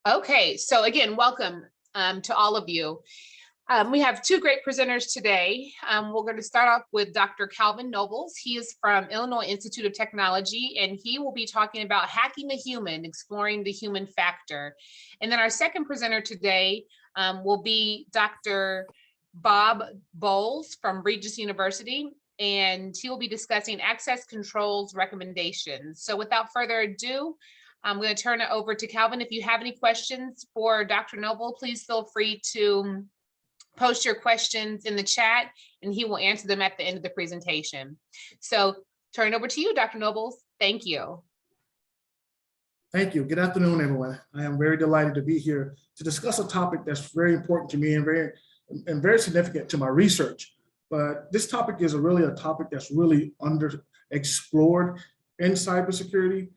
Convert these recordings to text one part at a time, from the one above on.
Okay, so again, welcome to all of you. We have two great presenters today. We're going to start off with Dr. Calvin Nobles. He is from Illinois Institute of Technology, and he will be talking about hacking the human, exploring the human factor. And then our second presenter today will be Dr. Bob Bowles from Regis University, and he will be discussing access controls recommendations. So without further ado, I'm going to turn it over to Calvin. If you have any questions for Dr. Noble, please feel free to post your questions in the chat and he will answer them at the end of the presentation. So turn it over to you, Dr. Nobles. Thank you. Thank you. Good afternoon, everyone. I am very delighted to be here to discuss a topic that's very important to me and very significant to my research. But this topic is really a topic that's really underexplored in cybersecurity.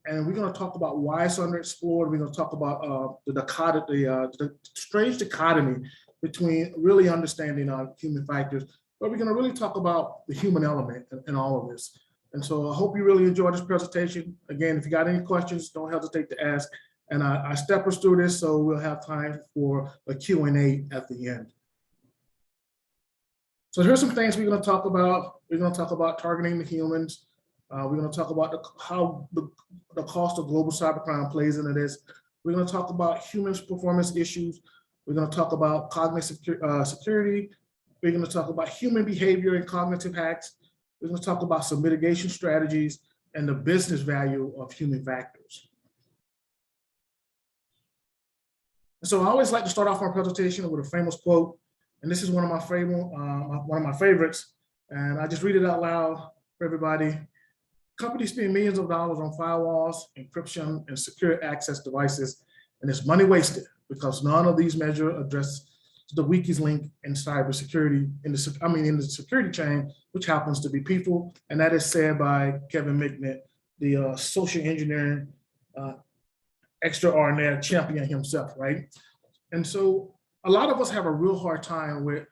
And we're going to talk about why it's underexplored. We're going to talk about the strange dichotomy between really understanding human factors, but we're going to really talk about the human element in all of this. And so I hope you really enjoy this presentation. Again, if you got any questions, don't hesitate to ask. And I step us through this so we'll have time for a Q&A at the end. So here's some things we're going to talk about. We're going to talk about targeting the humans. We're going to talk about how the cost of global cybercrime plays into this. We're going to talk about human performance issues. We're going to talk about cognitive security. We're going to talk about human behavior and cognitive hacks. We're going to talk about some mitigation strategies and the business value of human factors. And so I always like to start off my presentation with a famous quote, and this is one of my favorites, and I just read it out loud for everybody. Companies spend millions of dollars on firewalls, encryption, and secure access devices, and it's money wasted because none of these measures address the weakest link in cybersecurity, in the security chain, which happens to be people, and that is said by Kevin Mitnick, the social engineering extraordinary champion himself, right? And so a lot of us have a real hard time with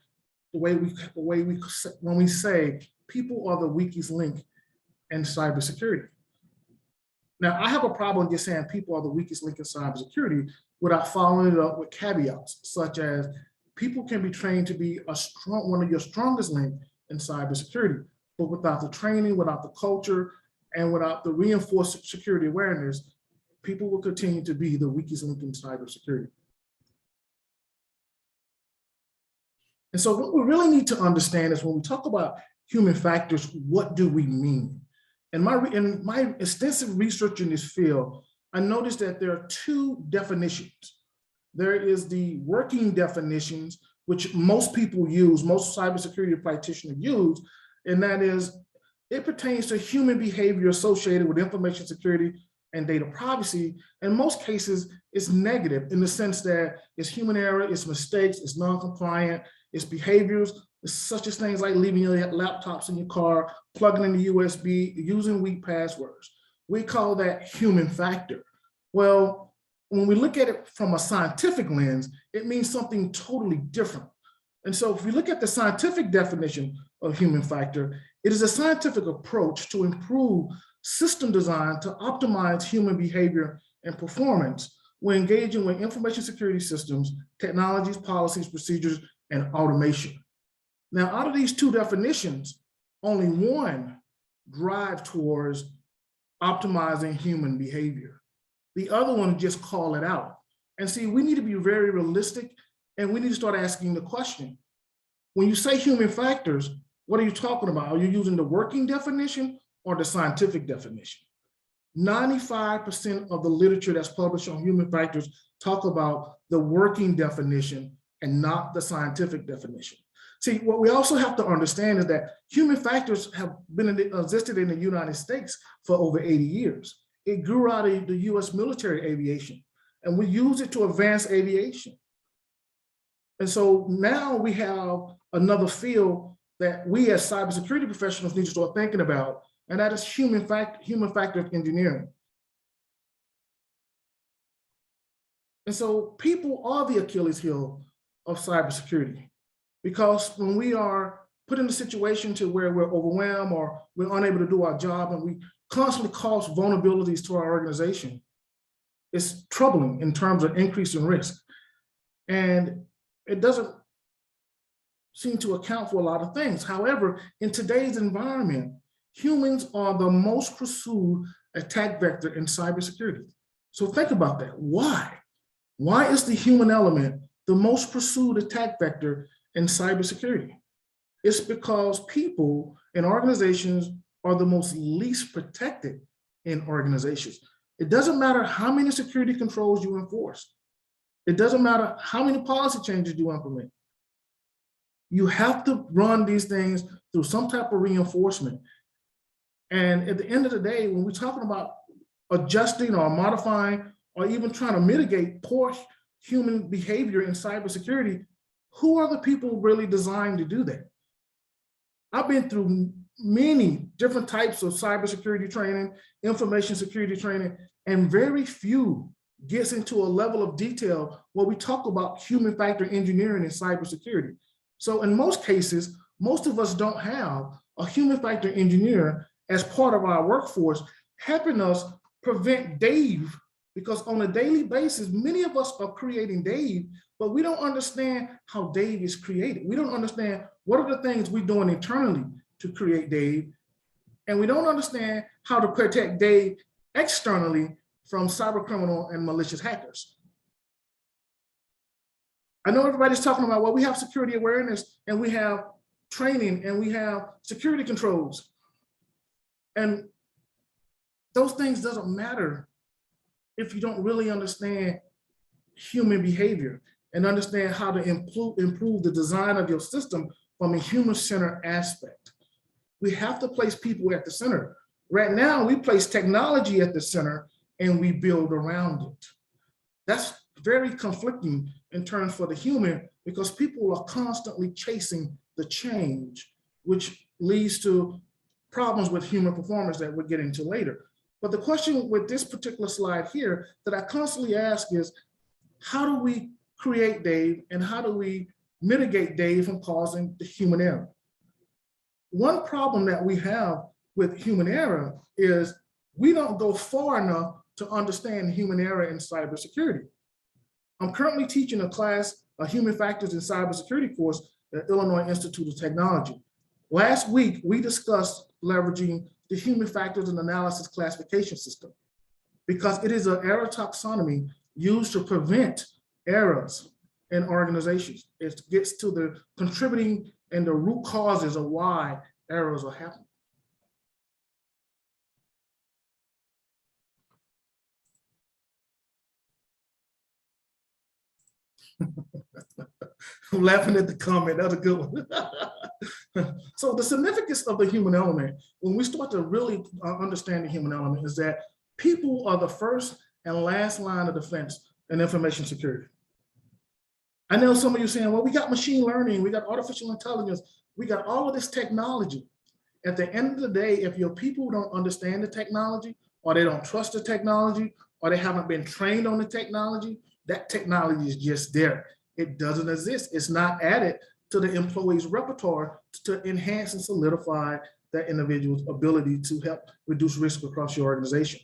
when we say people are the weakest link in cybersecurity. Now, I have a problem just saying people are the weakest link in cybersecurity without following it up with caveats, such as people can be trained to be one of your strongest links in cybersecurity, but without the training, without the culture, and without the reinforced security awareness, people will continue to be the weakest link in cybersecurity. And so what we really need to understand is when we talk about human factors, what do we mean? In my extensive research in this field, I noticed that there are two definitions. There is the working definitions, which most people use, most cybersecurity practitioners use, and that is, it pertains to human behavior associated with information security and data privacy. In most cases, it's negative in the sense that it's human error, it's mistakes, it's non-compliant, it's behaviors, it's such as things like leaving your laptops in your car, plugging in the USB, using weak passwords. We call that human factor. Well, when we look at it from a scientific lens, it means something totally different. And so if we look at the scientific definition of human factor, it is a scientific approach to improve system design to optimize human behavior and performance when engaging with information security systems, technologies, policies, procedures, and automation. Now, out of these two definitions, only one drives towards optimizing human behavior. The other one just call it out. And see, we need to be very realistic and we need to start asking the question, when you say human factors, what are you talking about? Are you using the working definition or the scientific definition? 95% of the literature that's published on human factors talk about the working definition and not the scientific definition. See, what we also have to understand is that human factors have existed in the United States for over 80 years. It grew out of the US military aviation, and we use it to advance aviation. And so now we have another field that we as cybersecurity professionals need to start thinking about, and that is human factor engineering. And so people are the Achilles heel of cybersecurity, because when we are put in a situation to where we're overwhelmed or we're unable to do our job, and we constantly cause vulnerabilities to our organization, it's troubling in terms of increasing risk. And it doesn't seem to account for a lot of things. However, in today's environment, humans are the most pursued attack vector in cybersecurity. So think about that. Why? Why is the human element the most pursued attack vector in cybersecurity? It's because people and organizations are the most least protected in organizations. It doesn't matter how many security controls you enforce. It doesn't matter how many policy changes you implement. You have to run these things through some type of reinforcement. And at the end of the day, when we're talking about adjusting or modifying or even trying to mitigate poor human behavior in cybersecurity, who are the people really designed to do that? I've been through many different types of cybersecurity training, information security training, and very few gets into a level of detail where we talk about human factor engineering in cybersecurity. So in most cases, most of us don't have a human factor engineer as part of our workforce helping us prevent Dave, because on a daily basis, many of us are creating Dave, but we don't understand how Dave is created. We don't understand what are the things we're doing internally to create Dave, and we don't understand how to protect Dave externally from cybercriminal and malicious hackers. I know everybody's talking about, well, we have security awareness and we have training and we have security controls. And those things doesn't matter if you don't really understand human behavior and understand how to improve the design of your system from a human-centered aspect. We have to place people at the center. Right now, we place technology at the center and we build around it. That's very conflicting in terms for the human, because people are constantly chasing the change, which leads to problems with human performance that we'll get into later. But the question with this particular slide here that I constantly ask is, how do we create Dave and how do we mitigate Dave from causing the human error? One problem that we have with human error is we don't go far enough to understand human error in cybersecurity. I'm currently teaching a class, a human factors in cybersecurity course at Illinois Institute of Technology. Last week, we discussed leveraging the human factors and analysis classification system, because it is an error taxonomy used to prevent errors in organizations. It gets to the contributing and the root causes of why errors are happening. I'm laughing at the comment, that's a good one. So the significance of the human element, when we start to really understand the human element, is that people are the first and last line of defense in information security. I know some of you saying, well, we got machine learning, we got artificial intelligence, we got all of this technology. At the end of the day, if your people don't understand the technology, or they don't trust the technology, or they haven't been trained on the technology, that technology is just there. It doesn't exist. It's not added to the employee's repertoire to enhance and solidify that individual's ability to help reduce risk across your organization.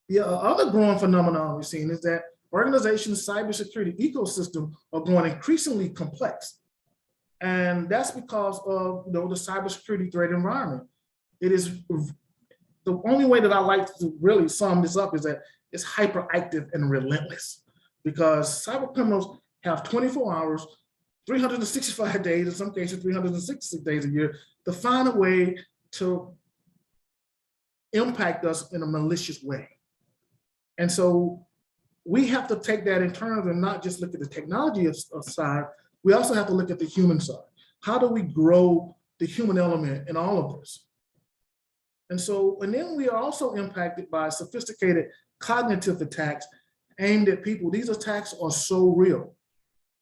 The other growing phenomenon we've seen is that organizations' cybersecurity ecosystem are growing increasingly complex. And that's because of the cybersecurity threat environment. It is the only way that I like to really sum this up is that it's hyperactive and relentless, because cyber criminals have 24 hours, 365 days, in some cases 366 days a year, to find a way to impact us in a malicious way. And so we have to take that in terms and not just look at the technology side, we also have to look at the human side. How do we grow the human element in all of this? And then we are also impacted by sophisticated cognitive attacks aimed at people. These attacks are so real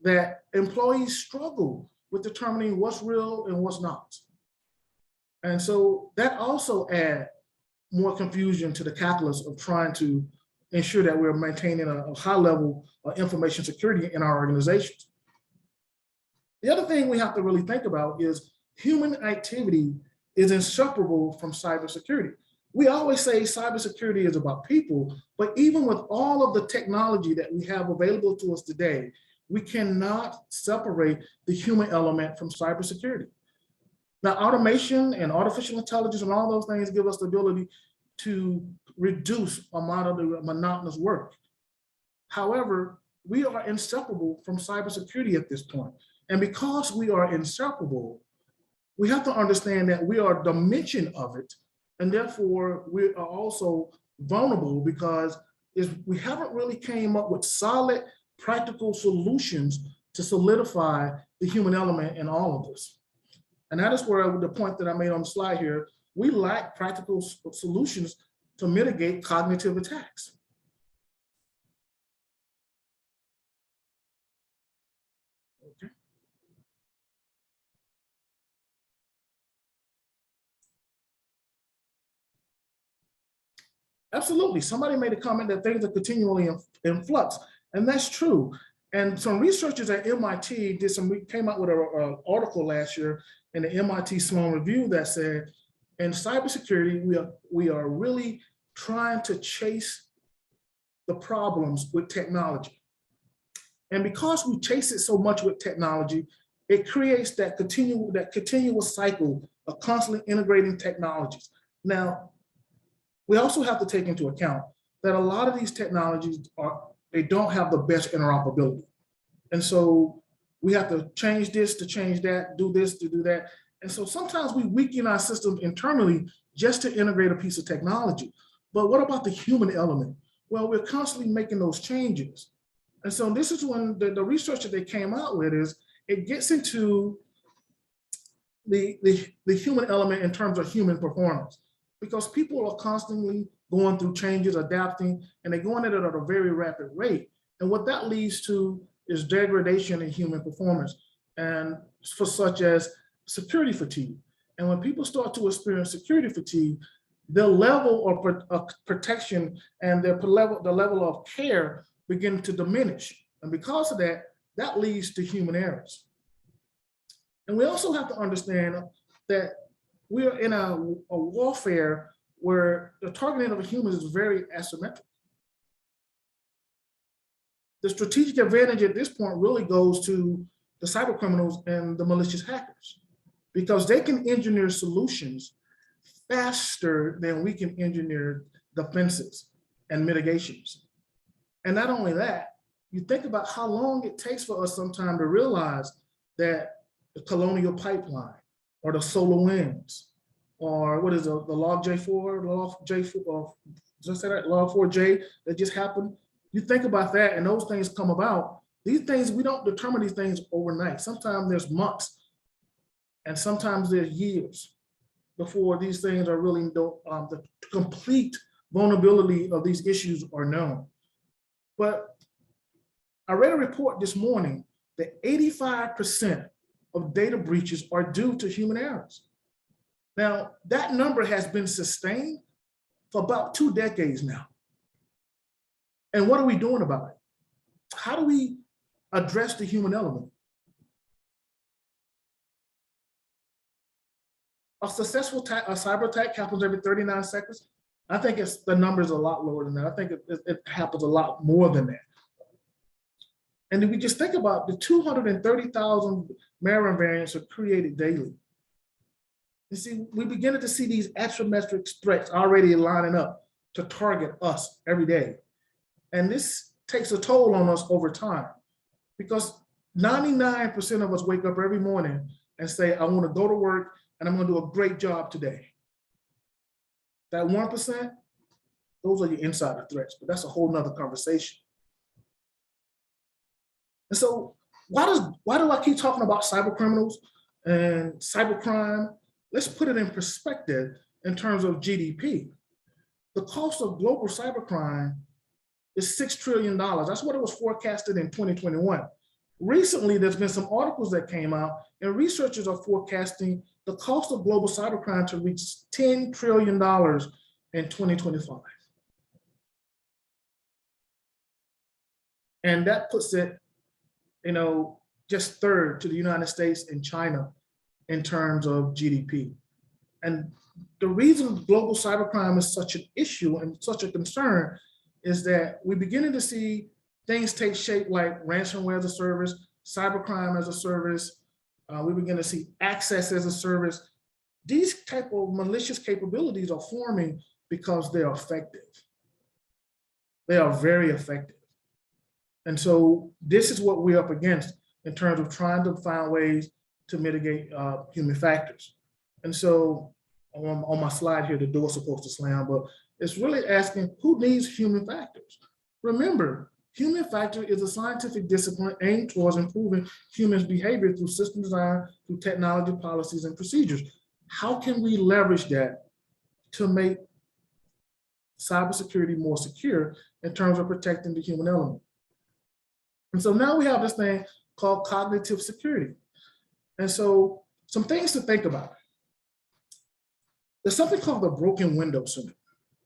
that employees struggle with determining what's real and what's not. And so that also adds more confusion to the calculus of trying to ensure that we're maintaining a high level of information security in our organizations. The other thing we have to really think about is human activity is inseparable from cybersecurity. We always say cybersecurity is about people, but even with all of the technology that we have available to us today, we cannot separate the human element from cybersecurity. Now, automation and artificial intelligence and all those things give us the ability to reduce amount of the monotonous work. However, we are inseparable from cybersecurity at this point. And because we are inseparable, we have to understand that we are a dimension of it, and therefore we are also vulnerable because we haven't really came up with solid, practical solutions to solidify the human element in all of this. And that is where the point that I made on the slide here, we lack practical solutions to mitigate cognitive attacks. Okay. Absolutely. Somebody made a comment that things are continually in flux, and that's true. And some researchers at MIT came out with an article last year in the MIT Sloan Review that said, in cybersecurity, we are really trying to chase the problems with technology. And because we chase it so much with technology, it creates that continuous cycle of constantly integrating technologies. Now, we also have to take into account that a lot of these technologies they don't have the best interoperability. And so we have to change this to change that, do this to do that. And so sometimes we weaken our systems internally just to integrate a piece of technology. But what about the human element? Well, we're constantly making those changes. And so this is when the research that they came out with is, it gets into the human element in terms of human performance, because people are constantly going through changes, adapting, and they're going at it at a very rapid rate. And what that leads to is degradation in human performance, and for such as security fatigue. And when people start to experience security fatigue, their level of protection and the level of care begin to diminish. And because of that, that leads to human errors. And we also have to understand that we are in a warfare where the targeting of humans is very asymmetric. The strategic advantage at this point really goes to the cyber criminals and the malicious hackers, because they can engineer solutions faster than we can engineer defenses and mitigations. And not only that, you think about how long it takes for us sometimes to realize that the Colonial Pipeline or the solar winds, or what is the Log4J, just say that, Log4j that just happened. You think about that and those things come about. These things, we don't determine these things overnight. Sometimes there's months and sometimes there's years before these things are really, the complete vulnerability of these issues are known. But I read a report this morning that 85% of data breaches are due to human errors. Now, that number has been sustained for about 2 decades now. And what are we doing about it? How do we address the human element? A successful cyber attack happens every 39 seconds. I think the number is a lot lower than that. I think it happens a lot more than that. And if we just think about the 230,000 malware variants are created daily. You see, we beginning to see these asymmetric threats already lining up to target us every day. And this takes a toll on us over time, because 99% of us wake up every morning and say, I want to go to work and I'm going to do a great job today. That 1%, those are your insider threats, but that's a whole nother conversation. And so why do I keep talking about cyber criminals and cybercrime? Let's put it in perspective in terms of GDP. The cost of global cybercrime is $6 trillion. That's what it was forecasted in 2021. Recently, there's been some articles that came out, and researchers are forecasting the cost of global cybercrime to reach $10 trillion in 2025. And that puts it, just third to the United States and China in terms of GDP. And the reason global cybercrime is such an issue and such a concern is that we're beginning to see things take shape like ransomware as a service, cybercrime as a service. We begin to see access as a service. These type of malicious capabilities are forming because they're effective. They are very effective. And so this is what we're up against in terms of trying to find ways to mitigate human factors. And so on my slide here, the door's supposed to slam, but it's really asking who needs human factors? Remember, human factor is a scientific discipline aimed towards improving humans' behavior through system design, through technology, policies, and procedures. How can we leverage that to make cybersecurity more secure in terms of protecting the human element? And so now we have this thing called cognitive security. And so some things to think about. There's something called the broken window syndrome.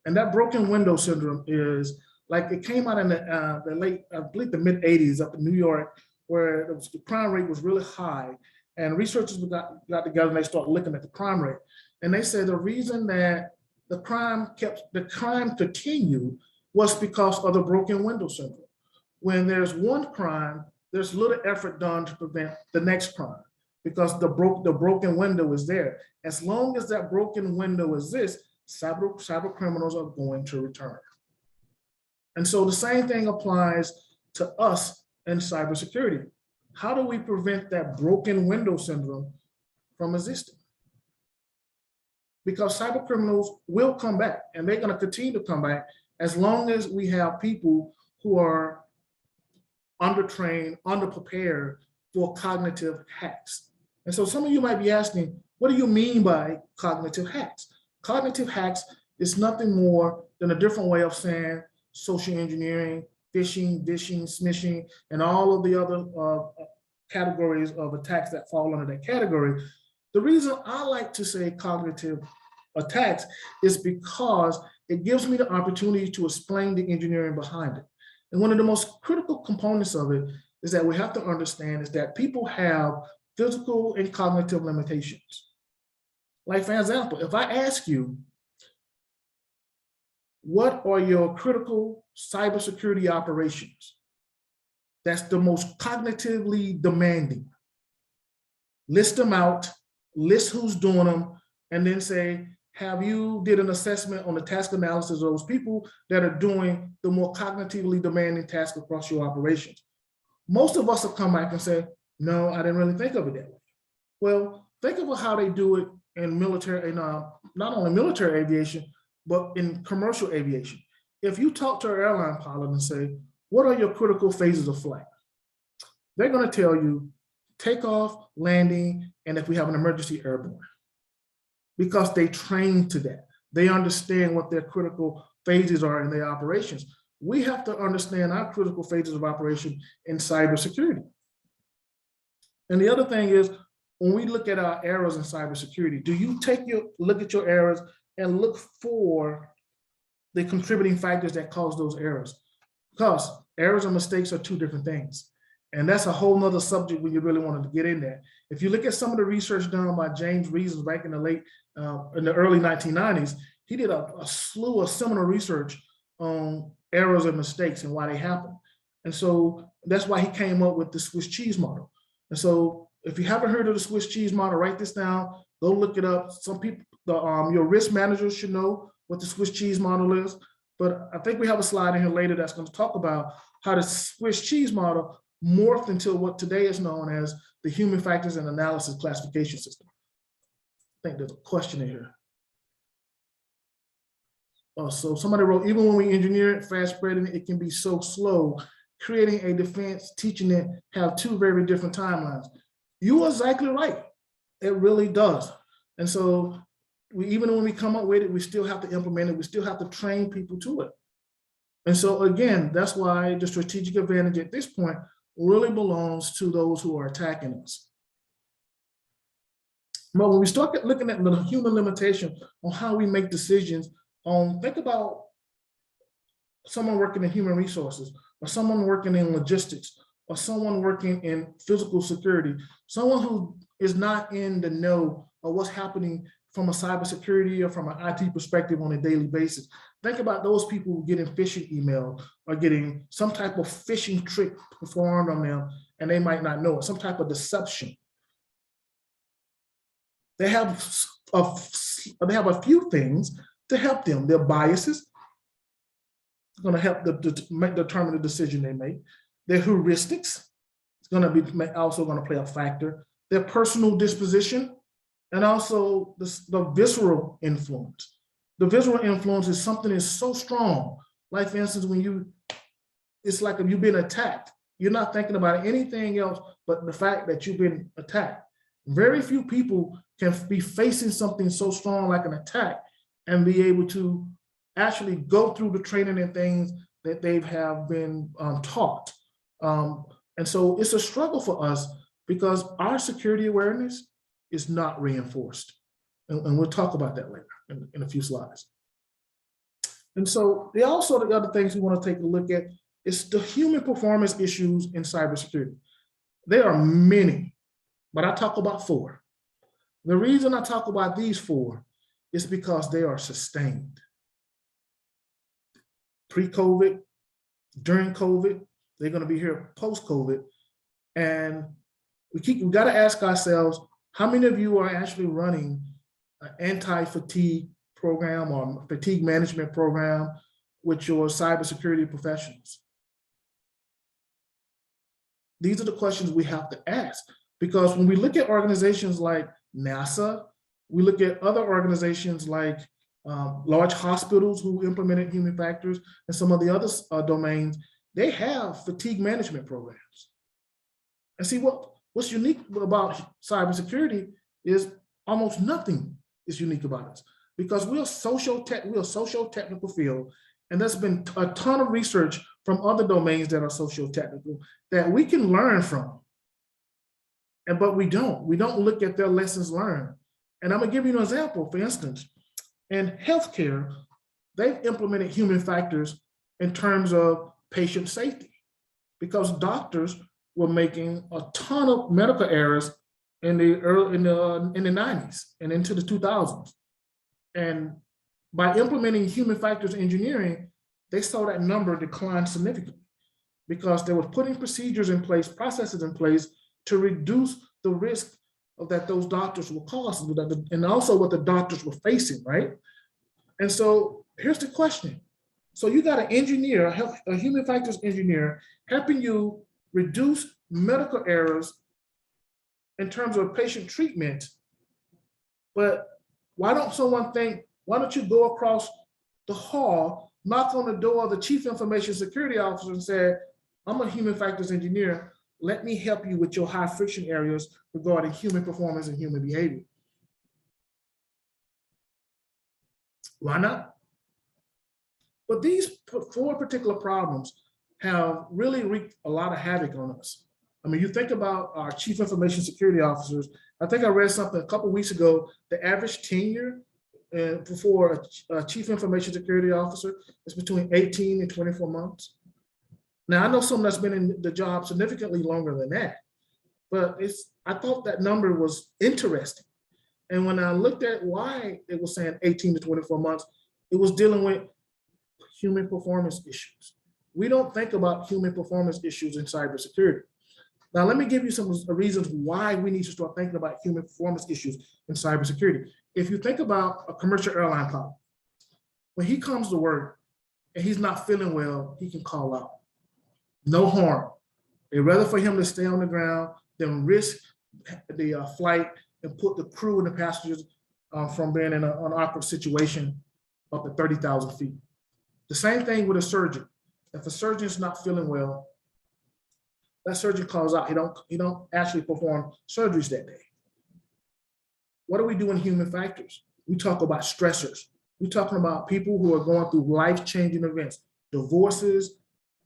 And that broken window syndrome is like it came out in the late, I believe the mid 80s up in New York, where the crime rate was really high. And researchers got together and they started looking at the crime rate. And they said the reason that the crime continued was because of the broken window syndrome. When there's one crime, there's little effort done to prevent the next crime because the broken window is there. As long as that broken window exists, cyber criminals are going to return. And so the same thing applies to us in cybersecurity. How do we prevent that broken window syndrome from existing? Because cyber criminals will come back and they're going to continue to come back as long as we have people who are undertrained, underprepared for cognitive hacks. And so some of you might be asking, what do you mean by cognitive hacks? Cognitive hacks is nothing more than a different way of saying social engineering, phishing, dishing, smishing, and all of the other categories of attacks that fall under that category. The reason I like to say cognitive attacks is because it gives me the opportunity to explain the engineering behind it. And one of the most critical components of it is that we have to understand is that people have physical and cognitive limitations. Like for example, if I ask you, what are your critical cybersecurity operations? That's the most cognitively demanding. List them out, list who's doing them, and then say, have you did an assessment on the task analysis of those people that are doing the more cognitively demanding tasks across your operations? Most of us will come back and say, no, I didn't really think of it that way. Well, think about how they do it in military, not only military aviation, but in commercial aviation. If you talk to an airline pilot and say, what are your critical phases of flight? They're going to tell you takeoff, landing, and if we have an emergency, airborne. Because they train to that. They understand what their critical phases are in their operations. We have to understand our critical phases of operation in cybersecurity. And the other thing is, when we look at our errors in cybersecurity, do you look at your errors and look for the contributing factors that cause those errors? Because errors and mistakes are two different things. And that's a whole nother subject when you really wanted to get in there. If you look at some of the research done by James Reasons back in the early 1990s, he did a slew of similar research on errors and mistakes and why they happen. And so that's why he came up with the Swiss cheese model. And so if you haven't heard of the Swiss cheese model, write this down, go look it up. Some people, your risk managers should know what the Swiss cheese model is. But I think we have a slide in here later that's going to talk about how the Swiss cheese model morphed into what today is known as the human factors and analysis classification system. I think there's a question in here. So somebody wrote, even when we engineer it, fast spreading, it can be so slow. Creating a defense, teaching it, have two very different timelines. You are exactly right. It really does. And so even when we come up with it, we still have to implement it. We still have to train people to it. And so again, that's why the strategic advantage at this point really belongs to those who are attacking us. But when we start looking at the human limitation on how we make decisions, think about someone working in human resources, or someone working in logistics, or someone working in physical security, someone who's is not in the know of what's happening from a cybersecurity or from an IT perspective on a daily basis. Think about those people who getting phishing email or getting some type of phishing trick performed on them, and they might not know it, some type of deception. They have a few things to help them. Their biases are going to help them determine the decision they make. Their heuristics is going to be also going to play a factor. Their personal disposition, and also the visceral influence. The visceral influence is something that's so strong. Like, for instance, it's like if you've been attacked, you're not thinking about anything else but the fact that you've been attacked. Very few people can be facing something so strong like an attack and be able to actually go through the training and things that they have been taught. And so it's a struggle for us because our security awareness is not reinforced. And we'll talk about that later in a few slides. And so the other things we want to take a look at is the human performance issues in cybersecurity. There are many, but I talk about 4. The reason I talk about these 4 is because they are sustained. Pre-COVID, during COVID, they're going to be here post-COVID. And we got to ask ourselves, how many of you are actually running an anti-fatigue program or fatigue management program with your cybersecurity professionals? These are the questions we have to ask, because when we look at organizations like NASA, we look at other organizations like large hospitals who implemented human factors and some of the other domains, they have fatigue management programs. And see, what's unique about cybersecurity is almost nothing is unique about us, because we're a socio-technical field, and there's been a ton of research from other domains that are socio-technical that we can learn from. But we don't look at their lessons learned. And I'm gonna give you an example. For instance, in healthcare, they've implemented human factors in terms of patient safety, because doctors were making a ton of medical errors in the 90s and into the 2000s. And by implementing human factors engineering, they saw that number decline significantly, because they were putting procedures in place, processes in place to reduce the risk of that those doctors were causing, and also what the doctors were facing, right? And so here's the question. So you got an engineer, a human factors engineer, helping you reduce medical errors in terms of patient treatment. But why don't you go across the hall, knock on the door of the chief information security officer and say, I'm a human factors engineer, let me help you with your high friction areas regarding human performance and human behavior. Why not? But these 4 particular problems have really wreaked a lot of havoc on us. I mean, you think about our chief information security officers. I think I read something a couple of weeks ago, the average tenure for a chief information security officer is between 18 and 24 months. Now, I know someone that's been in the job significantly longer than that, but I thought that number was interesting. And when I looked at why it was saying 18 to 24 months, it was dealing with human performance issues. We don't think about human performance issues in cybersecurity. Now, let me give you some reasons why we need to start thinking about human performance issues in cybersecurity. If you think about a commercial airline pilot, when he comes to work and he's not feeling well, he can call out. No harm. They'd rather for him to stay on the ground than risk the flight and put the crew and the passengers from being in an awkward situation up at 30,000 feet. The same thing with a surgeon. If a surgeon is not feeling well, that surgeon calls out. He don't actually perform surgeries that day. What do we do in human factors? We talk about stressors. We're talking about people who are going through life-changing events, divorces.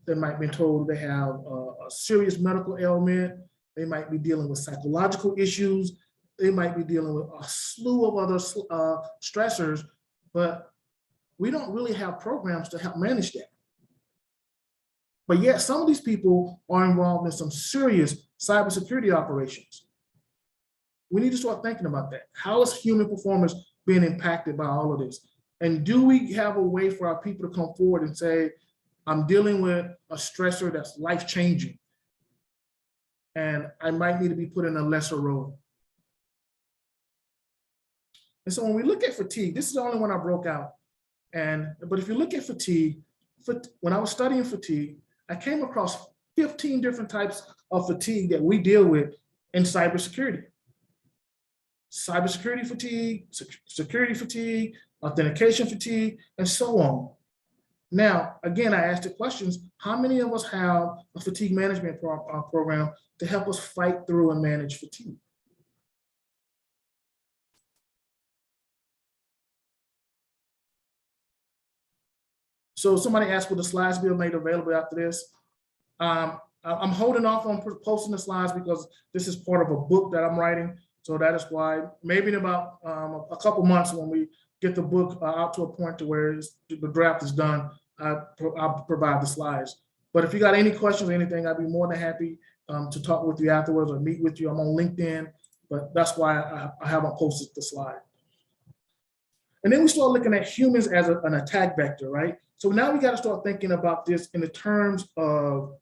They might be told they have a serious medical ailment. They might be dealing with psychological issues. They might be dealing with a slew of other stressors, but we don't really have programs to help manage that. But yet some of these people are involved in some serious cybersecurity operations. We need to start thinking about that. How is human performance being impacted by all of this? And do we have a way for our people to come forward and say, I'm dealing with a stressor that's life-changing, and I might need to be put in a lesser role? And so when we look at fatigue, this is the only one I broke out. But if you look at fatigue, when I was studying fatigue, I came across 15 different types of fatigue that we deal with in cybersecurity. Cybersecurity fatigue, security fatigue, authentication fatigue, and so on. Now, again, I asked the questions, how many of us have a fatigue management program to help us fight through and manage fatigue? So somebody asked, will the slides be made available after this? I'm holding off on posting the slides because this is part of a book that I'm writing. So that is why maybe in about a couple months, when we get the book out to a point to where the draft is done, I'll provide the slides. But if you got any questions or anything, I'd be more than happy to talk with you afterwards or meet with you. I'm on LinkedIn, but that's why I haven't posted the slide. And then we start looking at humans as an attack vector, right? So now we got to start thinking about this in the terms of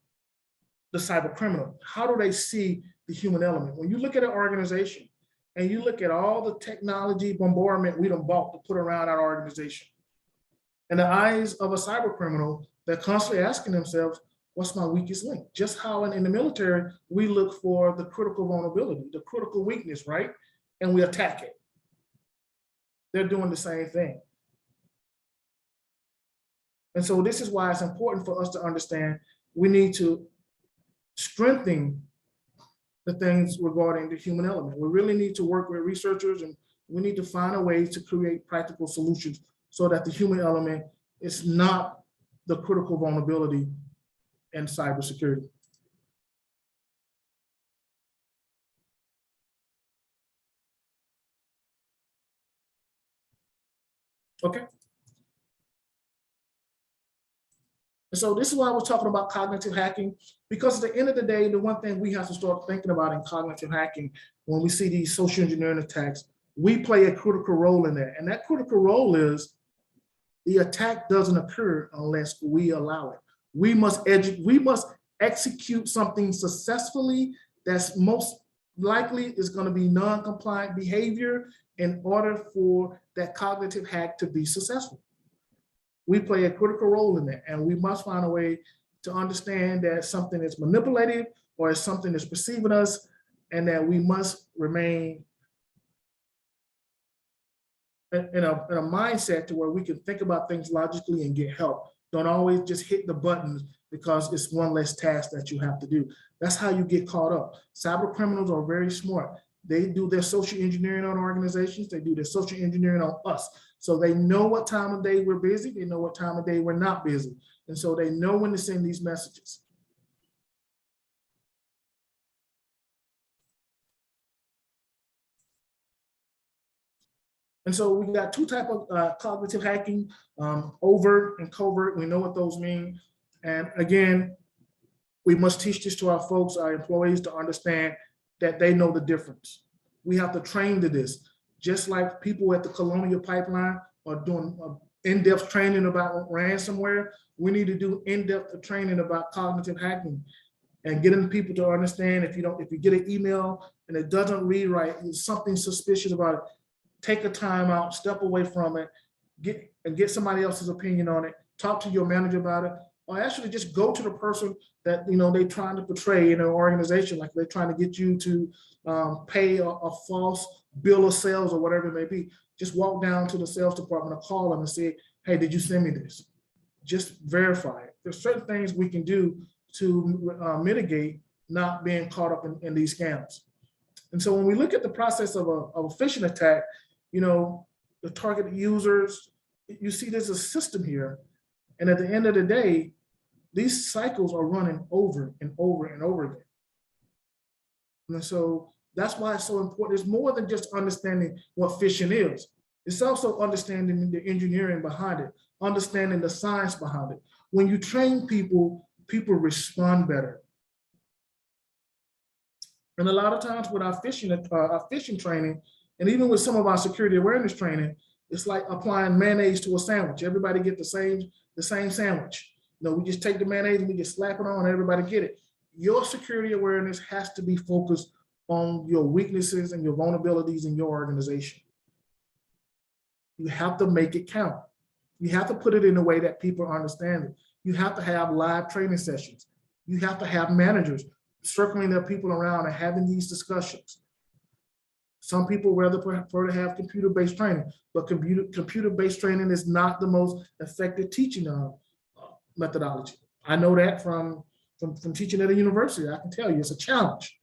the cyber criminal. How do they see the human element? When you look at an organization and you look at all the technology bombardment we done bought to put around our organization, in the eyes of a cyber criminal, they're constantly asking themselves, what's my weakest link? Just how in the military, we look for the critical vulnerability, the critical weakness, right? And we attack it. They're doing the same thing. And so this is why it's important for us to understand we need to strengthen the things regarding the human element. We really need to work with researchers, and we need to find a way to create practical solutions so that the human element is not the critical vulnerability in cybersecurity. Okay. And so this is why I was talking about cognitive hacking, because at the end of the day, the one thing we have to start thinking about in cognitive hacking, when we see these social engineering attacks, we play a critical role in that. And that critical role is the attack doesn't occur unless we allow it. We must execute something successfully that's most likely is going to be non-compliant behavior in order for that cognitive hack to be successful. We play a critical role in that, and we must find a way to understand that something is manipulated or is something that's perceiving us, and that we must remain in a mindset to where we can think about things logically and get help. Don't always just hit the buttons because it's one less task that you have to do. That's how you get caught up. Cyber criminals are very smart. They do their social engineering on organizations. They do their social engineering on us. So they know what time of day we're busy. They know what time of day we're not busy. And so they know when to send these messages. And so we got two types of cognitive hacking, overt and covert. We know what those mean. And again, we must teach this to our folks, our employees, to understand that they know the difference. We have to train to this. Just like people at the Colonial Pipeline are doing in-depth training about ransomware, we need to do in-depth training about cognitive hacking and getting people to understand if you get an email and it doesn't read right, there's something suspicious about it, take a time out, step away from it, get somebody else's opinion on it, talk to your manager about it, or actually just go to the person that they're trying to portray in an organization, like they're trying to get you to pay a false bill of sales or whatever it may be. Just walk down to the sales department or call them and say, hey, did you send me this? Just verify it. There's certain things we can do to mitigate not being caught up in these scams. And so when we look at the process of a phishing attack, the target users, you see there's a system here. And at the end of the day, these cycles are running over and over and over again. And so that's why it's so important. It's more than just understanding what phishing is. It's also understanding the engineering behind it, understanding the science behind it. When you train people, people respond better. And a lot of times with our phishing training, and even with some of our security awareness training, it's like applying mayonnaise to a sandwich. Everybody get the same sandwich. We just take the mayonnaise and we just slap it on and everybody get it. Your security awareness has to be focused on your weaknesses and your vulnerabilities in your organization. You have to make it count. You have to put it in a way that people understand it. You have to have live training sessions. You have to have managers circling their people around and having these discussions. Some people rather prefer to have computer-based training, but computer-based training is not the most effective teaching methodology. I know that from teaching at a university. I can tell you it's a challenge.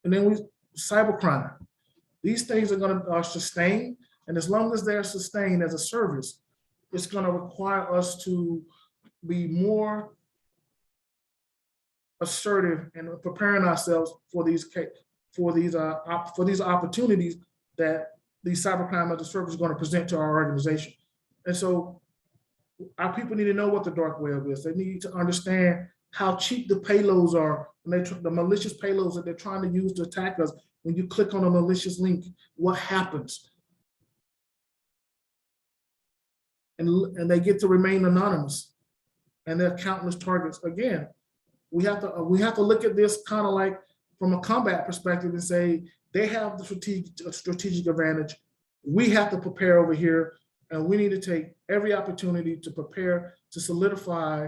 And then cybercrime. These things are going to sustain, and as long as they're sustained as a service, it's going to require us to be more assertive and preparing ourselves for these opportunities that these cybercrime as a service is going to present to our organization. And so our people need to know what the dark web is. They need to understand how cheap the payloads are, the malicious payloads that they're trying to use to attack us. When you click on a malicious link, what happens? And they get to remain anonymous, and there are countless targets. Again, we have to look at this kind of like from a combat perspective and say they have the strategic advantage. We have to prepare over here, and we need to take every opportunity to prepare to solidify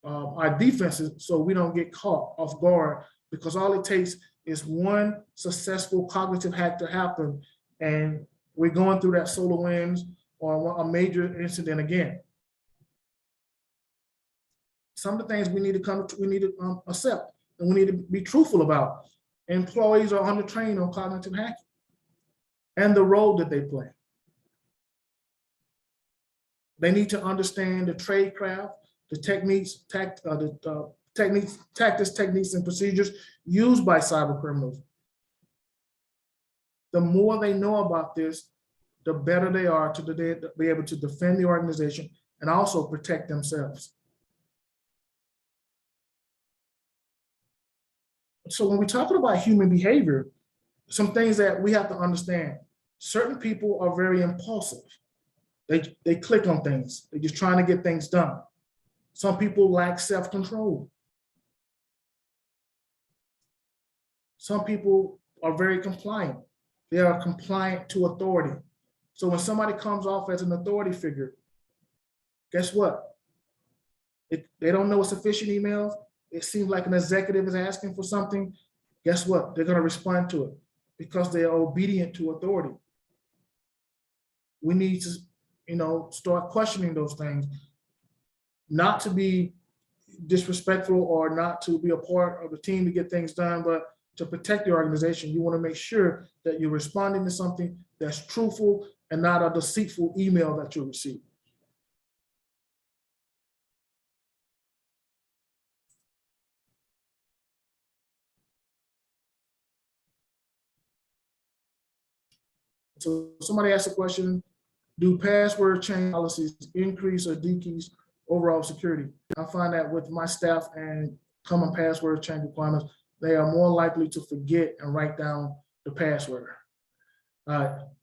our defenses so we don't get caught off guard, because all it takes is one successful cognitive hack to happen, and we're going through that solar winds or a major incident again. Some of the things we need to accept, and we need to be truthful about. Employees are undertrained on cognitive hacking and the role that they play. They need to understand the tradecraft, the techniques, tactics, and procedures used by cyber criminals. The more they know about this, the better they are to be able to defend the organization and also protect themselves. So when we're talking about human behavior, some things that we have to understand: certain people are very impulsive. They click on things. They're just trying to get things done. Some people lack self-control. Some people are very compliant. They are compliant to authority. So when somebody comes off as an authority figure, guess what? They don't know it's a phishing email. It seems like an executive is asking for something. Guess what? They're going to respond to it because they are obedient to authority. We need to, start questioning those things, not to be disrespectful or not to be a part of the team to get things done, but to protect the organization. You want to make sure that you're responding to something that's truthful and not a deceitful email that you receive. So somebody asked a question: do password change policies increase or decrease overall security? I find that with my staff and common password change requirements, they are more likely to forget and write down the password.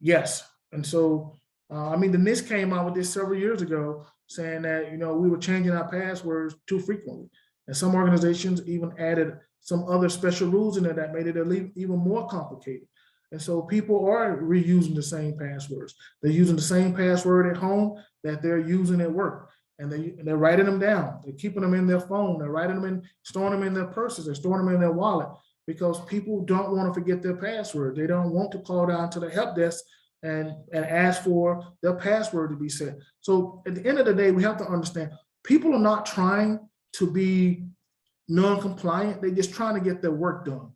Yes. And so, the NIST came out with this several years ago, saying that, we were changing our passwords too frequently. And some organizations even added some other special rules in there that made it even more complicated. And so people are reusing the same passwords. They're using the same password at home that they're using at work. And they're writing them down. They're keeping them in their phone. They're writing them in, storing them in their purses. They're storing them in their wallet, because people don't want to forget their password. They don't want to call down to the help desk and ask for their password to be set. So at the end of the day, we have to understand people are not trying to be non-compliant. They're just trying to get their work done.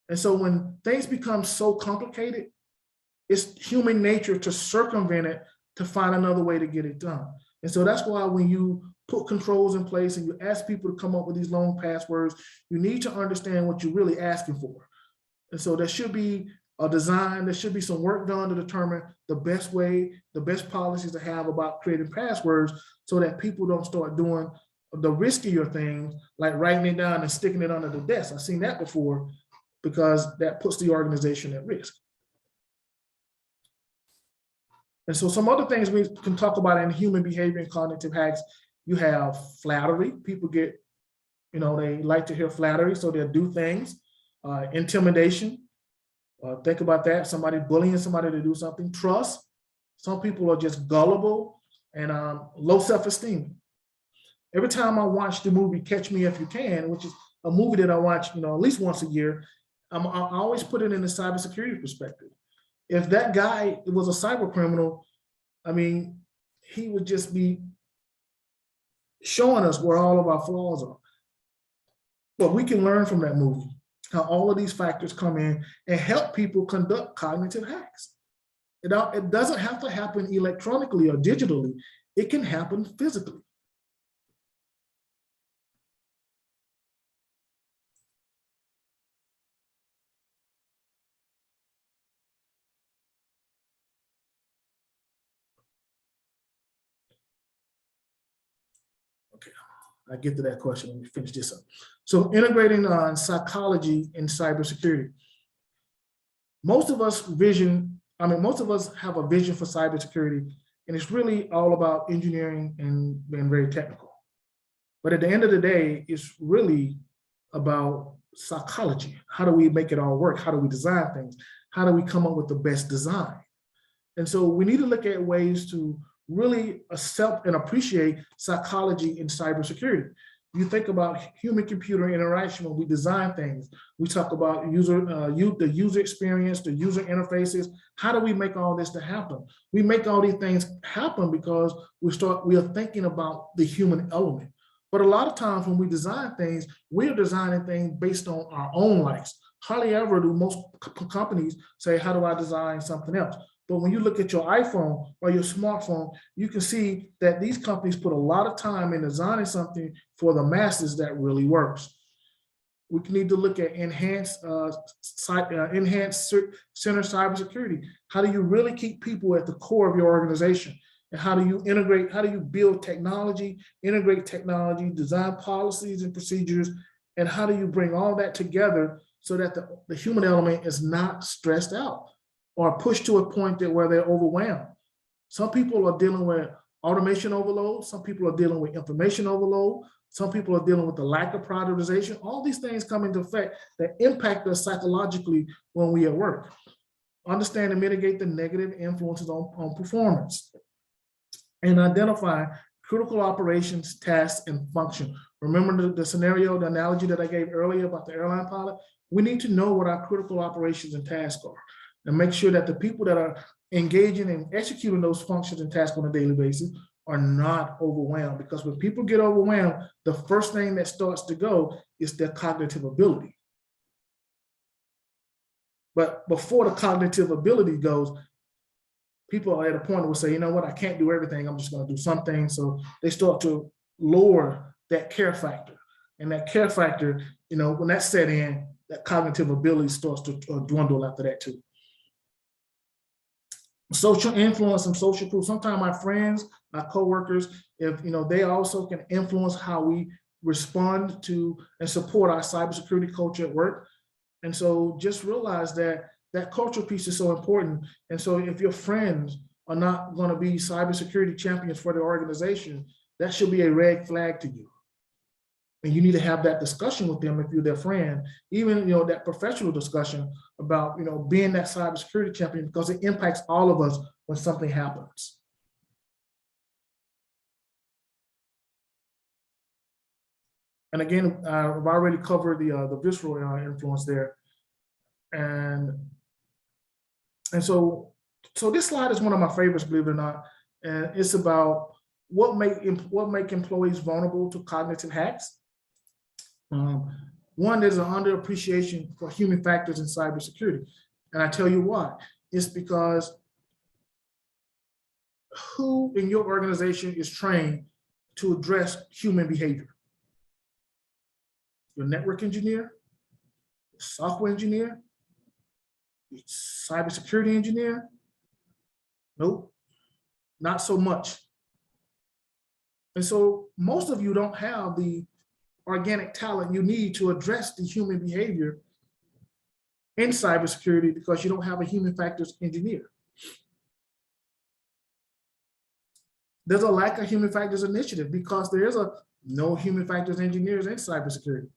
And so when things become so complicated, it's human nature to circumvent it, to find another way to get it done. And so that's why when you put controls in place and you ask people to come up with these long passwords, you need to understand what you're really asking for. And so there should be a design, there should be some work done to determine the best way, the best policies to have about creating passwords, so that people don't start doing the riskier things, like writing it down and sticking it under the desk. I've seen that before because that puts the organization at risk. And so some other things we can talk about in human behavior and cognitive hacks, you have flattery. People get, they like to hear flattery, so they'll do things. Intimidation. Think about that. Somebody bullying somebody to do something. Trust. Some people are just gullible and low self-esteem. Every time I watch the movie Catch Me If You Can, which is a movie that I watch, at least once a year, I always put it in the cybersecurity perspective. If that guy was a cyber criminal, he would just be showing us where all of our flaws are. But we can learn from that movie how all of these factors come in and help people conduct cognitive hacks. It doesn't have to happen electronically or digitally. It can happen physically. Okay, I get to that question. Let me finish this up. So integrating psychology in cybersecurity. Most of us have a vision for cybersecurity, and it's really all about engineering and being very technical. But at the end of the day, it's really about psychology. How do we make it all work? How do we design things? How do we come up with the best design? And so we need to look at ways to really accept and appreciate psychology in cybersecurity. You think about human-computer interaction when we design things. We talk about the user experience, the user interfaces. How do we make all this to happen? We make all these things happen because we are thinking about the human element. But a lot of times when we design things, we're designing things based on our own likes. Hardly ever do most companies say, how do I design something else? But when you look at your iPhone or your smartphone, you can see that these companies put a lot of time in designing something for the masses that really works. We need to look at enhanced center cybersecurity. How do you really keep people at the core of your organization? And how do you integrate, how do you build technology, integrate technology, design policies and procedures, and how do you bring all that together so that the human element is not stressed out or pushed to a point where they're overwhelmed? Some people are dealing with automation overload. Some people are dealing with information overload. Some people are dealing with the lack of prioritization. All these things come into effect that impact us psychologically when we are at work. Understand and mitigate the negative influences on performance. And identify critical operations, tasks, and function. Remember the scenario, the analogy that I gave earlier about the airline pilot? We need to know what our critical operations and tasks are and make sure that the people that are engaging and executing those functions and tasks on a daily basis are not overwhelmed. Because when people get overwhelmed, the first thing that starts to go is their cognitive ability. But before the cognitive ability goes, people are at a point where say, you know what, I can't do everything. I'm just going to do some things. So they start to lower that care factor. And that care factor, when that's set in, that cognitive ability starts to dwindle after that too. Social influence and social proof. Sometimes my friends, my coworkers, if they also can influence how we respond to and support our cybersecurity culture at work. And so just realize that that culture piece is so important. And so if your friends are not going to be cybersecurity champions for the organization, that should be a red flag to you. And you need to have that discussion with them if you're their friend, even that professional discussion about being that cybersecurity champion, because it impacts all of us when something happens. And again, I've already covered the visceral influence there. And so this slide is one of my favorites, believe it or not. And it's about what make employees vulnerable to cognitive hacks. One, there's an underappreciation for human factors in cybersecurity. And I tell you why. It's because who in your organization is trained to address human behavior? Your network engineer, software engineer, cybersecurity engineer? Nope, not so much. And so most of you don't have the organic talent you need to address the human behavior in cybersecurity because you don't have a human factors engineer. There's a lack of human factors initiative because there is no human factors engineers in cybersecurity.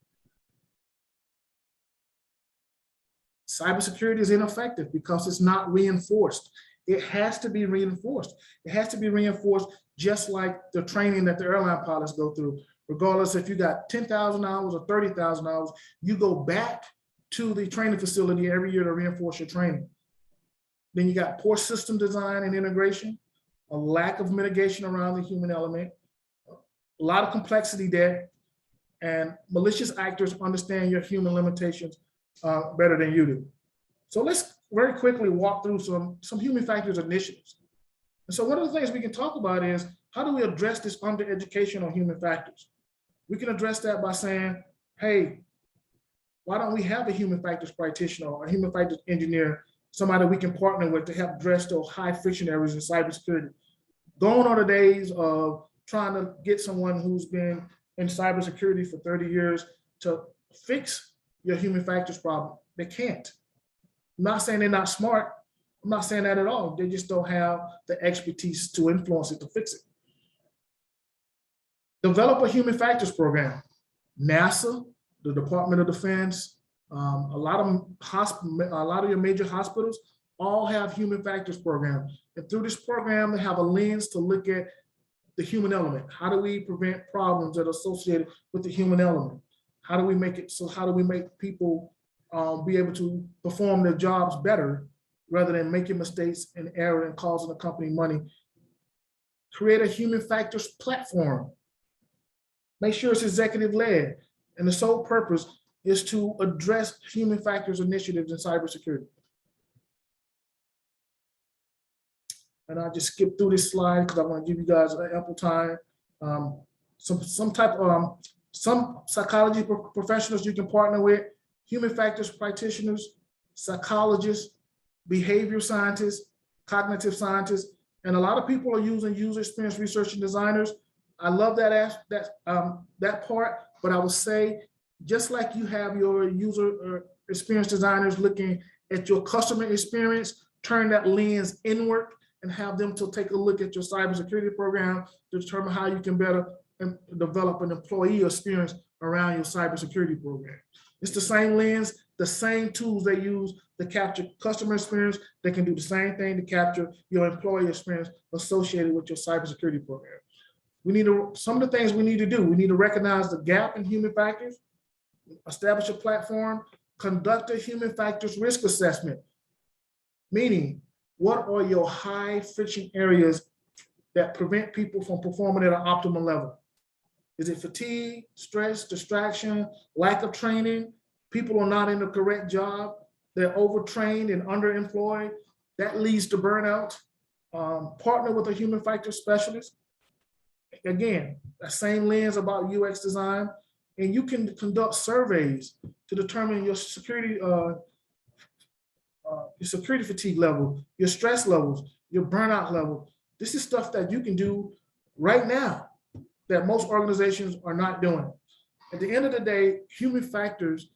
Cybersecurity is ineffective because it's not reinforced. It has to be reinforced. It has to be reinforced just like the training that the airline pilots go through. Regardless if you got 10,000 hours or 30,000 hours, you go back to the training facility every year to reinforce your training. Then you got poor system design and integration, a lack of mitigation around the human element, a lot of complexity there, and malicious actors understand your human limitations better than you do. So let's very quickly walk through some human factors initiatives. And so one of the things we can talk about is how do we address this undereducation on human factors? We can address that by saying, hey, why don't we have a human factors practitioner or a human factors engineer, somebody we can partner with to help address those high friction areas in cybersecurity? Gone are the days of trying to get someone who's been in cybersecurity for 30 years to fix your human factors problem. They can't. I'm not saying they're not smart. I'm not saying that at all. They just don't have the expertise to influence it, to fix it. Develop a human factors program. NASA, the Department of Defense, a lot of your major hospitals all have human factors programs. And through this program, they have a lens to look at the human element. How do we prevent problems that are associated with the human element? How do we make it so? How do we make people be able to perform their jobs better rather than making mistakes and error and causing the company money? Create a human factors platform. Make sure it's executive led. And the sole purpose is to address human factors initiatives in cybersecurity. And I'll just skip through this slide because I want to give you guys ample time. Some psychology professionals you can partner with, human factors practitioners, psychologists, behavior scientists, cognitive scientists, and a lot of people are using user experience research and designers. I love that part, but I will say, just like you have your user experience designers looking at your customer experience, turn that lens inward and have them to take a look at your cybersecurity program to determine how you can better develop an employee experience around your cybersecurity program. It's the same lens, the same tools they use to capture customer experience. They can do the same thing to capture your employee experience associated with your cybersecurity program. Some of the things we need to do, we need to recognize the gap in human factors, establish a platform, conduct a human factors risk assessment, meaning what are your high friction areas that prevent people from performing at an optimal level? Is it fatigue, stress, distraction, lack of training? People are not in the correct job. They're overtrained and underemployed. That leads to burnout. Partner with a human factors specialist. Again, that same lens about UX design, and you can conduct surveys to determine your security fatigue level, your stress levels, your burnout level. This is stuff that you can do right now that most organizations are not doing. At the end of the day, human factors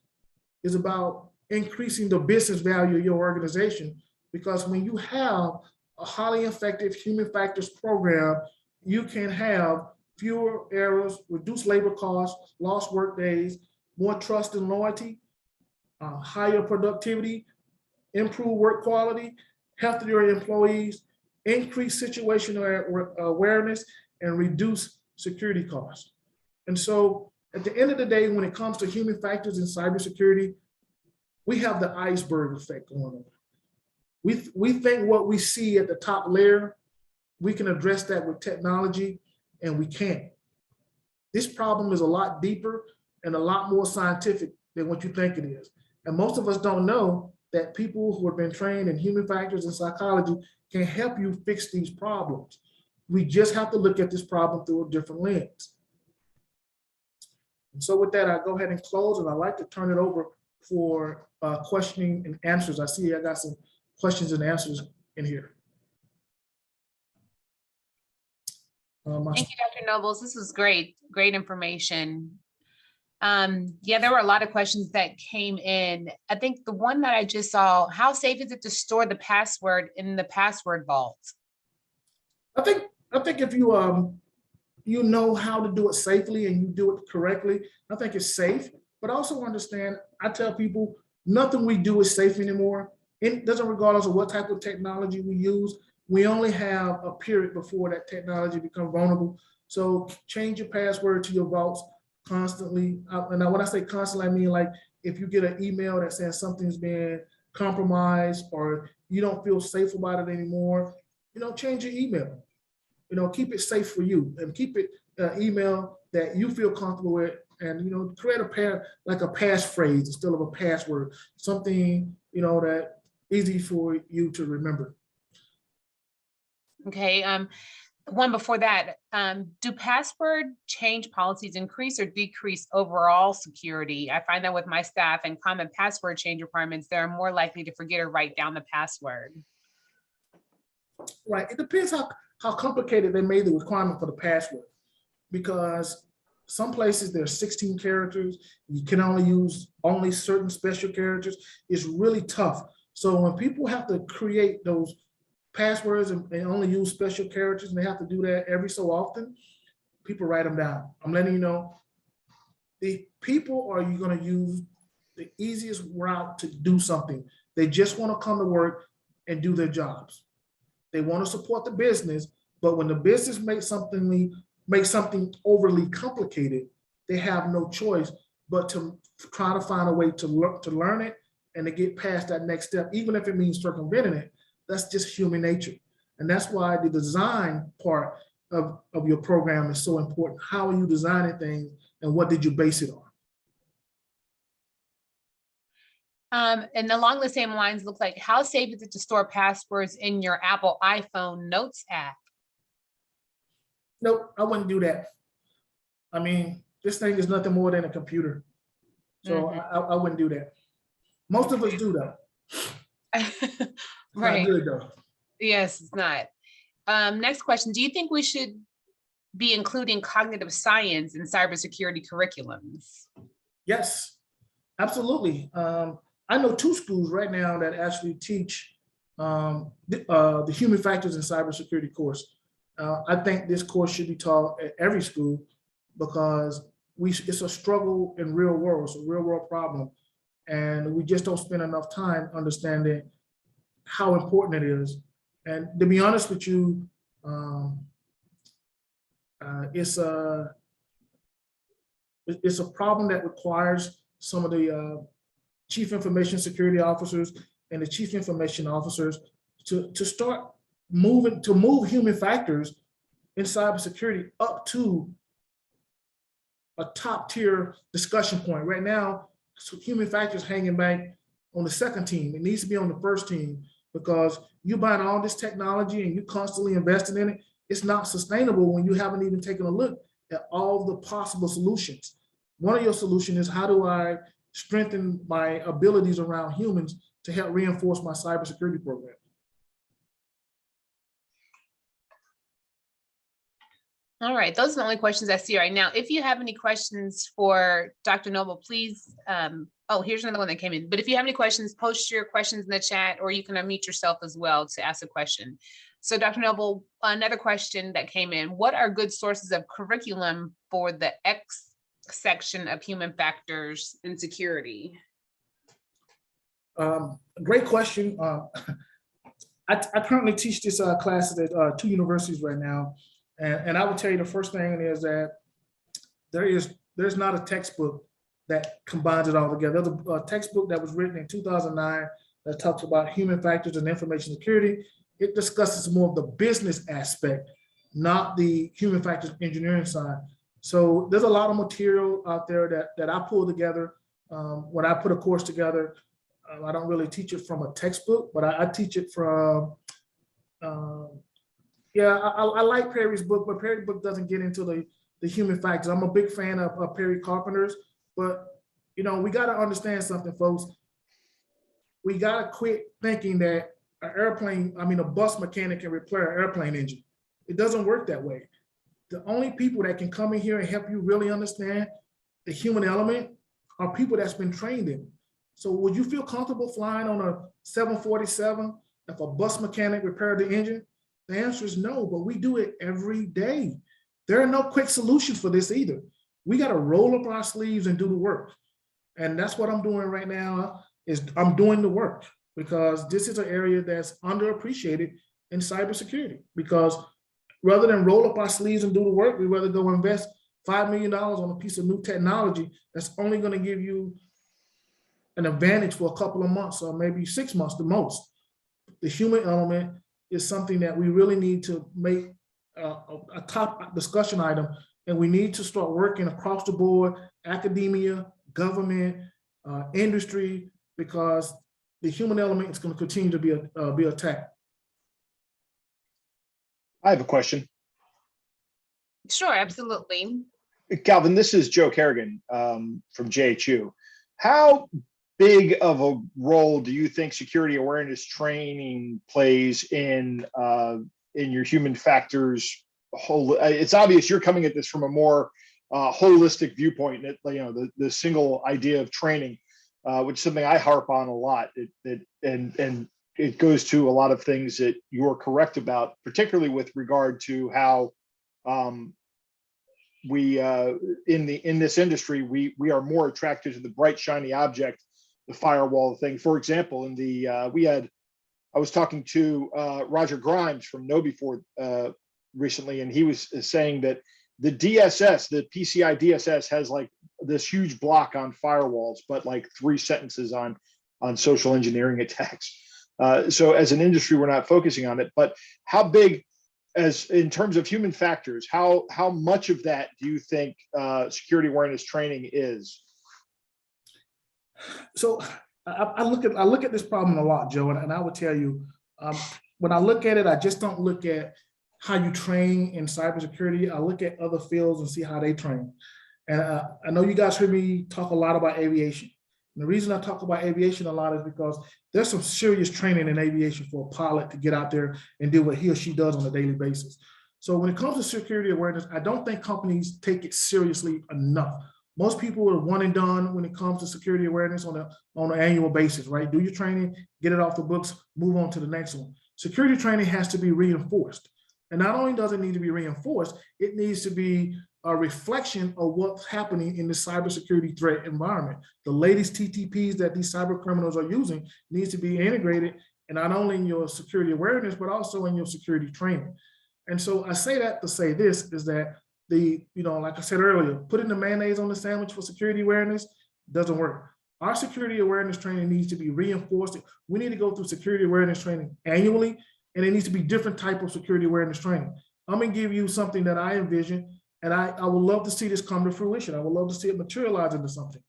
is about increasing the business value of your organization, because when you have a highly effective human factors program, you can have fewer errors, reduced labor costs, lost work days, more trust and loyalty, higher productivity, improved work quality, healthier employees, increased situational awareness, and reduce security costs. And so at the end of the day, when it comes to human factors in cybersecurity, we have the iceberg effect going on. We think what we see at the top layer, we can address that with technology, and we can't. This problem is a lot deeper and a lot more scientific than what you think it is. And most of us don't know that people who have been trained in human factors and psychology can help you fix these problems. We just have to look at this problem through a different lens. And so with that, I'll go ahead and close, and I'd like to turn it over for questioning and answers. I see I got some questions and answers in here. Thank you, Dr. Nobles. This was great, great information. Yeah, there were a lot of questions that came in. I think the one that I just saw, how safe is it to store the password in the password vault? I think if you know how to do it safely and you do it correctly, I think it's safe. But also understand, I tell people, nothing we do is safe anymore. It doesn't, regardless of what type of technology we use. We only have a period before that technology becomes vulnerable. So change your password to your vaults constantly. And when I say constantly, I mean like if you get an email that says something's been compromised or you don't feel safe about it anymore, change your email. Keep it safe for you and keep it email that you feel comfortable with, and create like a passphrase instead of a password, something that easy for you to remember. Okay. One before that, do password change policies increase or decrease overall security? I find that with my staff and common password change requirements, they're more likely to forget or write down the password. Right. It depends how complicated they made the requirement for the password, because some places there's 16 characters. You can only use certain special characters. It's really tough. So when people have to create those passwords and only use special characters, and they have to do that every so often, people write them down. I'm letting you know, the people are going to use the easiest route to do something. They just want to come to work and do their jobs. They want to support the business, but when the business makes something overly complicated, they have no choice but to try to find a way to learn it and to get past that next step, even if it means circumventing it. That's just human nature. And that's why the design part of your program is so important. How are you designing things and what did you base it on? And along the same lines, look like, how safe is it to store passwords in your Apple iPhone Notes app? Nope, I wouldn't do that. I mean, this thing is nothing more than a computer. So I wouldn't do that. Most of us do though. Right. Not good though. Yes, it's not. Next question. Do you think we should be including cognitive science in cybersecurity curriculums? Yes, absolutely. I know 2 schools right now that actually teach the human factors in cybersecurity course. I think this course should be taught at every school because it's a struggle in real world. It's a real world problem. And we just don't spend enough time understanding how important it is. And to be honest with you, it's a problem that requires some of the chief information security officers and the chief information officers to start move human factors in cybersecurity up to a top tier discussion point. Right now, so human factors hanging back on the second team. It needs to be on the first team because you buying all this technology and you constantly investing in it. It's not sustainable when you haven't even taken a look at all the possible solutions. One of your solutions is, how do I strengthen my abilities around humans to help reinforce my cybersecurity program? All right, those are the only questions I see right now. If you have any questions for Dr. Noble, please, oh, here's another one that came in. But if you have any questions, post your questions in the chat, or you can unmute yourself as well to ask a question. So Dr. Noble, another question that came in: what are good sources of curriculum for the X section of human factors in security? Great question. I currently teach this class at 2 universities right now. And I would tell you the first thing is that there's not a textbook that combines it all together. There's a textbook that was written in 2009 that talks about human factors and information security. It discusses more of the business aspect, not the human factors engineering side. So there's a lot of material out there that I pull together. When I put a course together, I don't really teach it from a textbook, but I teach it from I like Perry's book, but Perry's book doesn't get into the human factors. I'm a big fan of Perry Carpenter's, but we got to understand something, folks. We got to quit thinking that a bus mechanic can repair an airplane engine. It doesn't work that way. the only people that can come in here and help you really understand the human element are people that's been trained in it. So would you feel comfortable flying on a 747 if a bus mechanic repaired the engine? The answer is no, but we do it every day. There are no quick solutions for this either. We got to roll up our sleeves and do the work. And that's what I'm doing right now, is I'm doing the work, because this is an area that's underappreciated in cybersecurity. Because rather than roll up our sleeves and do the work, we'd rather go invest $5 million on a piece of new technology that's only going to give you an advantage for a couple of months or maybe 6 months the most. The human element is something that we really need to make a top discussion item, and we need to start working across the board, academia, government, industry, because the human element is going to continue to be attacked. I have a question. Sure, absolutely. Calvin, this is Joe Kerrigan from JHU. How big of a role do you think security awareness training plays in your human factors whole? It's obvious you're coming at this from a more holistic viewpoint, the single idea of training, which is something I harp on a lot. And it goes to a lot of things that you're correct about, particularly with regard to how we in this industry we are more attracted to the bright shiny object, the firewall thing. For example, in the I was talking to Roger Grimes from KnowBe4 recently, and he was saying that the DSS, the PCI DSS, has like this huge block on firewalls, but like 3 sentences on social engineering attacks. So as an industry, we're not focusing on it. But how big, as in terms of human factors, how much of that do you think security awareness training is? So I look at this problem a lot, Joe, and I would tell you, when I look at it, I just don't look at how you train in cybersecurity. I look at other fields and see how they train. And I know you guys heard me talk a lot about aviation. And the reason I talk about aviation a lot is because there's some serious training in aviation for a pilot to get out there and do what he or she does on a daily basis. So when it comes to security awareness, I don't think companies take it seriously enough. Most people are one and done when it comes to security awareness on an annual basis, right? Do your training, get it off the books, move on to the next one. Security training has to be reinforced. And not only does it need to be reinforced, it needs to be a reflection of what's happening in the cybersecurity threat environment. The latest TTPs that these cyber criminals are using needs to be integrated, and not only in your security awareness, but also in your security training. And so I say that to say this is that like I said earlier, putting the mayonnaise on the sandwich for security awareness doesn't work. Our security awareness training needs to be reinforced. We need to go through security awareness training annually, and it needs to be different type of security awareness training. I'm gonna give you something that I envision, and I would love to see this come to fruition. I would love to see it materialize into something.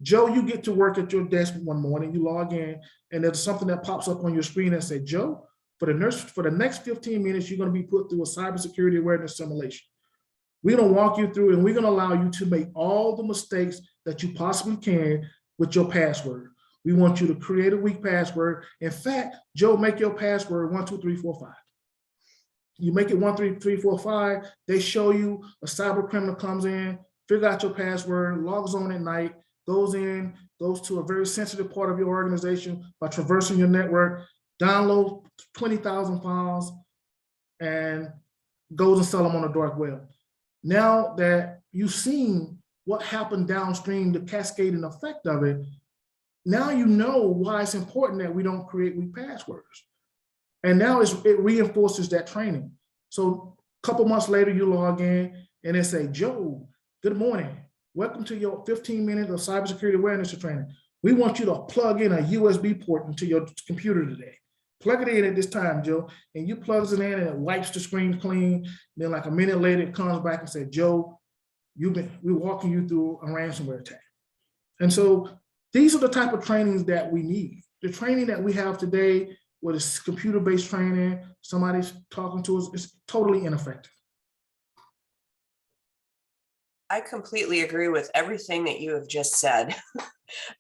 Joe, you get to work at your desk one morning, you log in, and there's something that pops up on your screen that says, Joe, for the next 15 minutes, you're gonna be put through a cybersecurity awareness simulation. We're gonna walk you through, and we're gonna allow you to make all the mistakes that you possibly can with your password. We want you to create a weak password. In fact, Joe, make your password 12345. You make it 12345, they show you a cyber criminal comes in, figure out your password, logs on at night, goes to a very sensitive part of your organization by traversing your network, download 20,000 files, and goes and sell them on the dark web. Now that you've seen what happened downstream, the cascading effect of it, now you know why it's important that we don't create weak passwords. And now it reinforces that training. So a couple months later, you log in and they say, Joe, good morning. Welcome to your 15 minutes of cybersecurity awareness training. We want you to plug in a USB port into your computer today. Plug it in at this time, Joe, and you plugs it in and it wipes the screen clean. Then like a minute later, it comes back and says, Joe, we're walking you through a ransomware attack. And so these are the type of trainings that we need. The training that we have today, whether it's computer-based training, somebody's talking to us, is totally ineffective. I completely agree with everything that you have just said.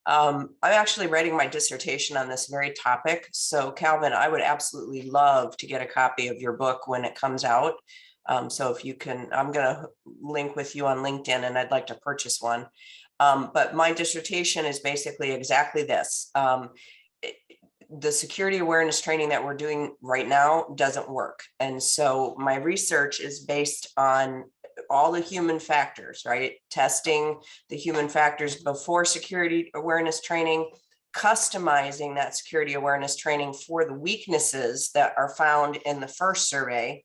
I'm actually writing my dissertation on this very topic. So Calvin, I would absolutely love to get a copy of your book when it comes out. So if you can, I'm going to link with you on LinkedIn, and I'd like to purchase one. But my dissertation is basically exactly this. The security awareness training that we're doing right now doesn't work. And so my research is based on all the human factors, right? Testing the human factors before security awareness training, customizing that security awareness training for the weaknesses that are found in the first survey,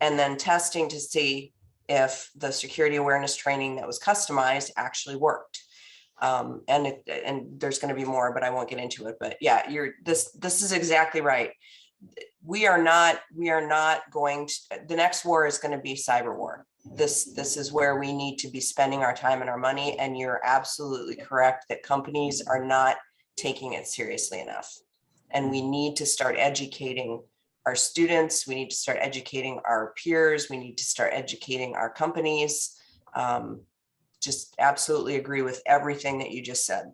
and then testing to see if the security awareness training that was customized actually worked. And there's going to be more, but I won't get into it. But yeah, this is exactly right. We are not going to, the next war is going to be cyber war. This is where we need to be spending our time and our money. And you're absolutely correct that companies are not taking it seriously enough. And we need to start educating our students. We need to start educating our peers. We need to start educating our companies. Just absolutely agree with everything that you just said.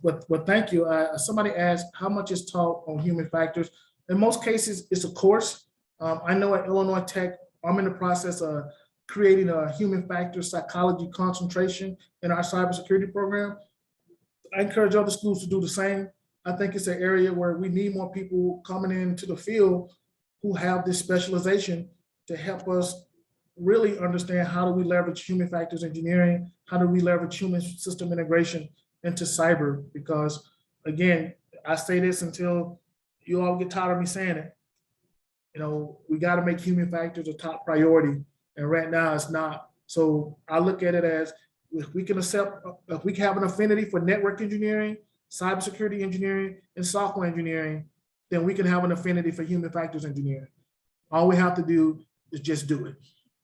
But thank you. Somebody asked how much is taught on human factors. In most cases, it's a course. I know at Illinois Tech, I'm in the process of creating a human factors psychology concentration in our cybersecurity program. I encourage other schools to do the same. I think it's an area where we need more people coming into the field who have this specialization to help us really understand how do we leverage human factors engineering, how do we leverage human system integration into cyber, because again, I say this until you all get tired of me saying it. You know, we got to make human factors a top priority, and right now it's not. So I look at it as if we can have an affinity for network engineering, cybersecurity engineering, and software engineering, then we can have an affinity for human factors engineering. All we have to do is just do it.